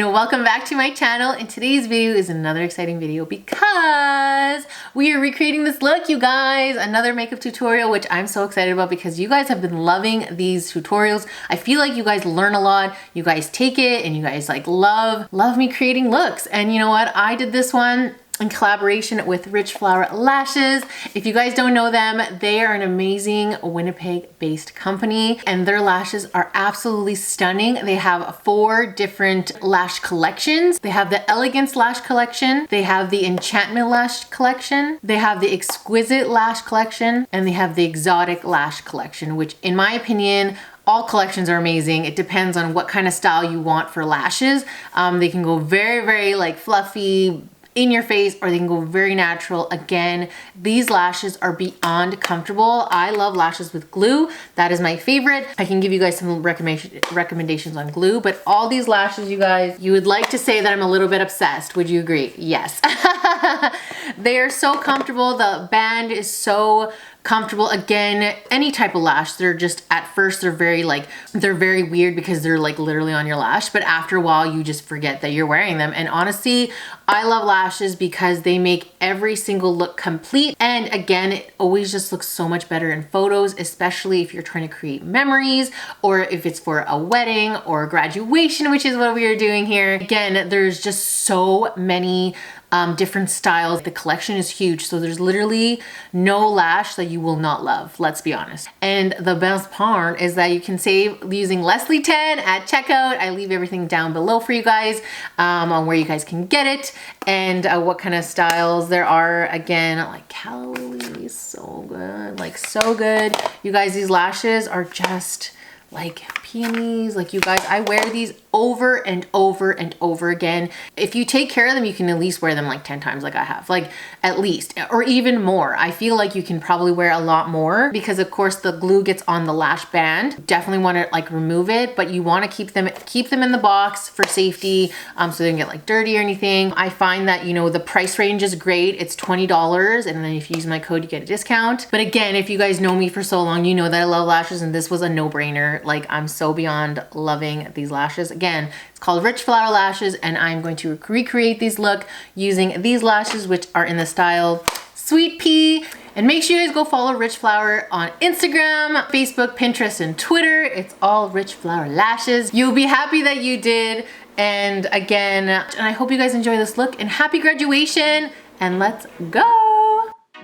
and welcome back to my channel. And today's video is another exciting video because we are recreating this look, you guys. Another makeup tutorial, which I'm so excited about because you guys have been loving these tutorials. I feel like you guys learn a lot. You guys take it and you guys like love me creating looks. And you know what? I did this one in collaboration with Rich Flower Lashes. If you guys don't know them, they are an amazing Winnipeg-based company and their lashes are absolutely stunning. They have 4 different lash collections. They have the Elegance Lash Collection, they have the Enchantment Lash Collection, they have the Exquisite Lash Collection, and they have the Exotic Lash Collection, which in my opinion, all collections are amazing. It depends on what kind of style you want for lashes. They can go very like fluffy, in your face, or they can go very natural. Again, these lashes are beyond comfortable. I love lashes with glue. That is my favorite. I can give you guys some recommendations on glue, but all these lashes, you guys, you would like to say that I'm a little bit obsessed. Would you agree? Yes. They are so comfortable. The band is so comfortable. Again, any type of lash, they're just at first they're very weird because they're like literally on your lash, but after a while you just forget that you're wearing them. And honestly, I love lashes because they make every single look complete. And again, it always just looks so much better in photos, especially if you're trying to create memories or if it's for a wedding or graduation, which is what we are doing here. Again, there's just so many different styles. The collection is huge, so there's literally no lash that you will not love, let's be honest. And the best part is that you can save using Leslie 10 at checkout. I leave everything down below for you guys on where you guys can get it and what kind of styles there are. Again, like Cali, so good, like so good. You guys, these lashes are just like peonies. Like you guys, I wear these over and over and over again. If you take care of them, you can at least wear them like 10 times like I have, like at least, or even more. I feel like you can probably wear a lot more because of course the glue gets on the lash band. Definitely want to like remove it, but you want to keep them in the box for safety so they don't get like dirty or anything. I find that, you know, the price range is great. It's $20 and then if you use my code you get a discount. But again, if you guys know me for so long, you know that I love lashes and this was a no-brainer. Like I'm so beyond loving these lashes. Again, it's called Rich Flower Lashes and I'm going to recreate these look using these lashes, which are in the style Sweet Pea. And make sure you guys go follow Rich Flower on Instagram, Facebook, Pinterest, and Twitter. It's all Rich Flower Lashes. You'll be happy that you did. And again, and I hope you guys enjoy this look and happy graduation and let's go.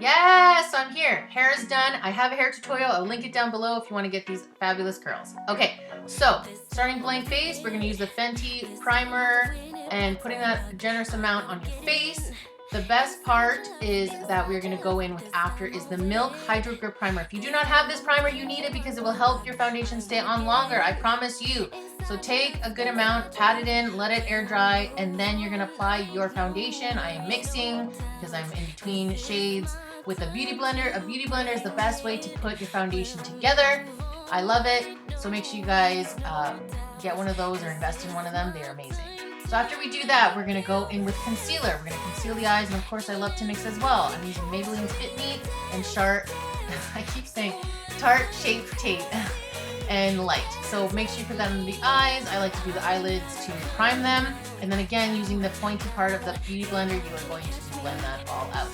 Yes, so I'm here. Hair is done. I have a hair tutorial. I'll link it down below if you want to get these fabulous curls. Okay, so starting blank face, we're going to use the Fenty primer and putting that generous amount on your face. The best part is that we're going to go in with after is the Milk Hydro Grip Primer. If you do not have this primer, you need it because it will help your foundation stay on longer. I promise you. So take a good amount, pat it in, let it air dry, and then you're going to apply your foundation. I am mixing because I'm in between shades with a beauty blender. A beauty blender is the best way to put your foundation together. I love it. So make sure you guys get one of those or invest in one of them. They're amazing. So after we do that, we're going to go in with concealer. We're going to conceal the eyes, and of course I love to mix as well. I'm using Maybelline's Fit Me and Tarte Shape Tape and Light. So make sure you put that on the eyes. I like to do the eyelids to prime them. And then again, using the pointy part of the beauty blender, you are going to blend that all out.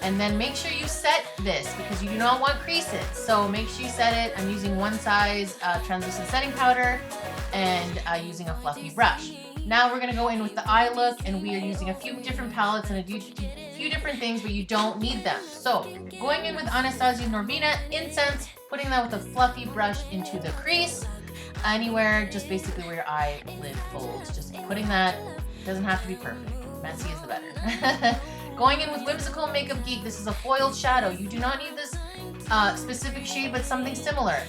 And then make sure you set this because you do not want creases. So make sure you set it. I'm using one size translucent setting powder and using a fluffy brush. Now we're gonna go in with the eye look and we are using a few different palettes and a few different things, but you don't need them. So going in with Anastasia Norvina Incense, putting that with a fluffy brush into the crease, anywhere, just basically where your eyelid folds. Just putting that, doesn't have to be perfect. Messy is the better. Going in with Whimsical Makeup Geek, this is a foiled shadow. You do not need this specific shade, but something similar.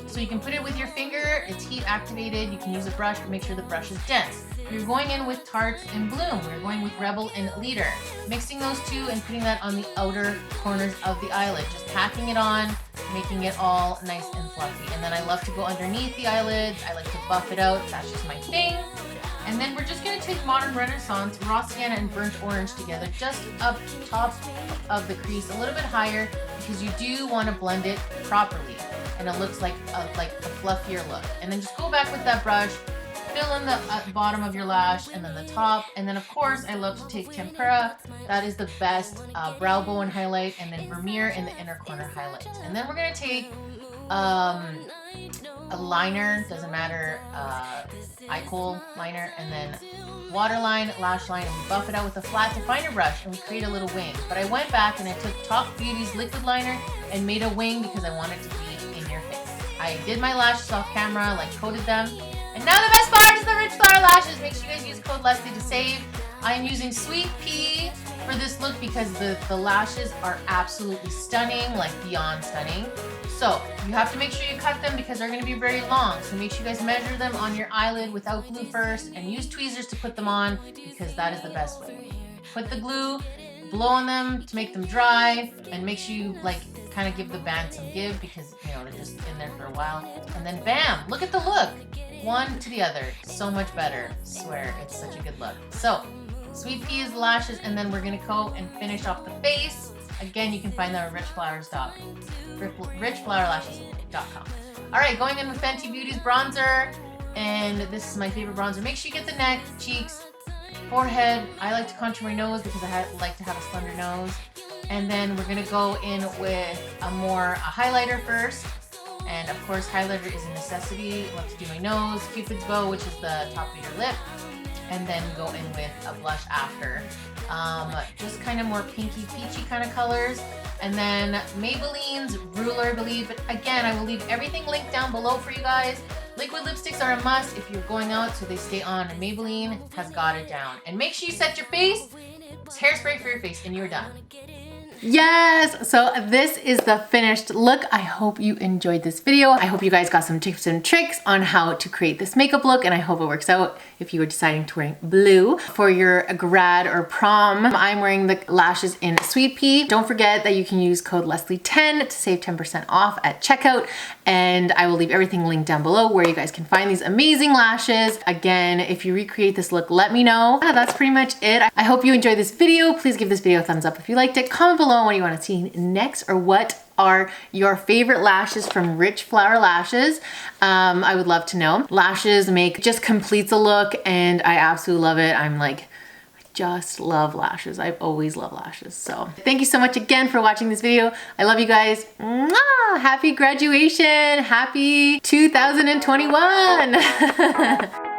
So you can put it with your finger, it's heat activated, you can use a brush, but make sure the brush is dense. We're going in with Tarte and Bloom, we're going with Rebel and Leader. Mixing those two and putting that on the outer corners of the eyelid. Just packing it on, making it all nice and fluffy. And then I love to go underneath the eyelids, I like to buff it out, that's just my thing. And then we're just going to take Modern Renaissance, Raw Sienna, and Burnt Orange together, just up top of the crease, a little bit higher, because you do want to blend it properly. And it looks like a fluffier look. And then just go back with that brush, fill in the bottom of your lash and then the top. And then of course, I love to take tempera. That is the best brow bone highlight, and then Vermeer in the inner corner highlight. And then we're gonna take a liner, doesn't matter, Nicole liner, and then waterline, lash line, and we buff it out with a flat definer brush and we create a little wing. But I went back and I took Top Beauty's liquid liner and made a wing because I wanted to be in your face. I did my lashes off camera, like coated them. And now the best part is the Rich Flower Lashes. Make sure you guys use code Leslie to save. I am using Sweet Pea for this look because the lashes are absolutely stunning, like beyond stunning. So you have to make sure you cut them because they're going to be very long. So make sure you guys measure them on your eyelid without glue first and use tweezers to put them on because that is the best way. Put the glue, blow on them to make them dry, and make sure you like kind of give the band some give because you know they're just in there for a while. And then bam, look at the look. One to the other, so much better. I swear, it's such a good look. So Sweet Pea's lashes, and then we're gonna go and finish off the face. Again, you can find that at richflowerlashes.com. All right, going in with Fenty Beauty's bronzer, and this is my favorite bronzer. Make sure you get the neck, cheeks, forehead. I like to contour my nose because I like to have a slender nose. And then we're gonna go in with a highlighter first. And of course, highlighter is a necessity. I love to do my nose, Cupid's bow, which is the top of your lip. And then go in with a blush after. Just kind of more pinky peachy kind of colors. And then Maybelline's Ruler, I believe. But again, I will leave everything linked down below for you guys. Liquid lipsticks are a must if you're going out so they stay on. And Maybelline has got it down. And make sure you set your face. It's hairspray for your face and you're done. Yes, so this is the finished look. I hope you enjoyed this video. I hope you guys got some tips and tricks on how to create this makeup look, and I hope it works out if you were deciding to wear blue for your grad or prom. I'm wearing the lashes in Sweet Pea. Don't forget that you can use code Leslie10 to save 10% off at checkout, and I will leave everything linked down below where you guys can find these amazing lashes. Again, if you recreate this look, let me know. That's pretty much it. I hope you enjoyed this video. Please give this video a thumbs up if you liked it. Comment below what you want to see next, or what are your favorite lashes from Rich Flower Lashes. I would love to know. Lashes just completes a look, and I absolutely love it. I'm like, I just love lashes. I've always loved lashes. So thank you so much again for watching this video. I love you guys. Mwah! Happy graduation. Happy 2021.